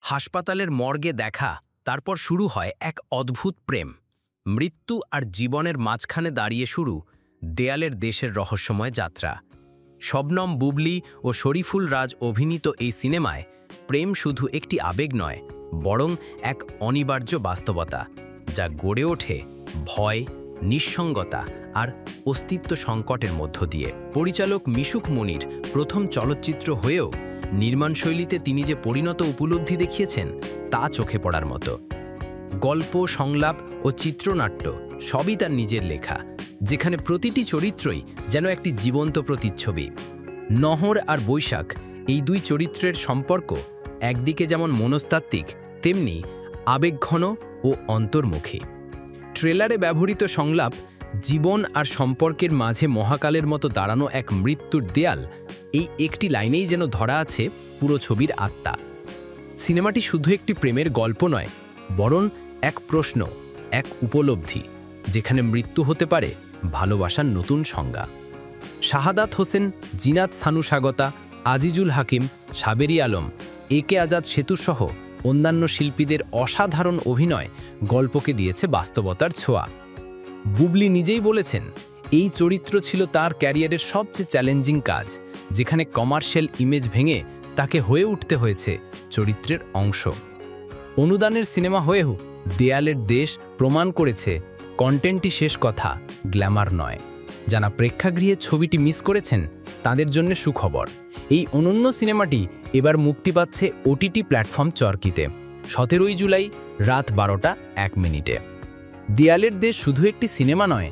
হাসপাতালের মর্গে দেখা, তারপর শুরু হয় এক অদ্ভুত প্রেম। মৃত্যু আর জীবনের মাঝখানে দাঁড়িয়ে শুরু দেয়ালের দেশের রহস্যময় যাত্রা। শবনম বুবলী ও শরীফুল রাজ অভিনীত এই সিনেমায় প্রেম শুধু একটি আবেগ নয়, বরং এক অনিবার্য বাস্তবতা, যা গড়ে ওঠে ভয়, নিঃসঙ্গতা আর অস্তিত্ব সংকটের মধ্য দিয়ে। পরিচালক মিশুক মুনির প্রথম চলচ্চিত্র হয়েও নির্মাণশৈলীতে তিনি যে পরিণত উপলব্ধি দেখিয়েছেন তা চোখে পড়ার মতো। গল্প, সংলাপ ও চিত্রনাট্য সবই তার নিজের লেখা, যেখানে প্রতিটি চরিত্রই যেন একটি জীবন্ত প্রতিচ্ছবি। নহর আর বৈশাখ, এই দুই চরিত্রের সম্পর্ক একদিকে যেমন মনস্তাত্ত্বিক, তেমনি আবেগঘন ও অন্তর্মুখী। ট্রেলারে ব্যবহৃত সংলাপ জীবন আর সম্পর্কের মাঝে মহাকালের মতো দাঁড়ানো এক মৃত্যুর দেয়াল, এই একটি লাইনেই যেন ধরা আছে পুরো ছবির আত্মা। সিনেমাটি শুধু একটি প্রেমের গল্প নয়, বরং এক প্রশ্ন, এক উপলব্ধি, যেখানে মৃত্যু হতে পারে ভালোবাসার নতুন সংজ্ঞা। শাহাদাত হোসেন, জিনাত সানু স্বাগতা, আজিজুল হাকিম, সাবেরি আলম, একে আজাদ সেতুসহ অন্যান্য শিল্পীদের অসাধারণ অভিনয় গল্পকে দিয়েছে বাস্তবতার ছোঁয়া। বুবলী নিজেই বলেছেন, এই চরিত্র ছিল তার ক্যারিয়ারের সবচেয়ে চ্যালেঞ্জিং কাজ, যেখানে কমার্শিয়াল ইমেজ ভেঙে তাকে হয়ে উঠতে হয়েছে চরিত্রের অংশ। অনুদানের সিনেমা হয়েও দেয়ালের দেশ প্রমাণ করেছে কন্টেন্টই শেষ কথা, গ্ল্যামার নয়। যারা প্রেক্ষাগৃহে ছবিটি মিস করেছেন তাদের জন্য সুখবর, এই অনন্য সিনেমাটি এবার মুক্তি পাচ্ছে ওটিটি প্ল্যাটফর্ম চরকিতে 17 জুলাই রাত 12টা 1 মিনিটে। দেয়ালের দেশ শুধু একটি সিনেমা নয়,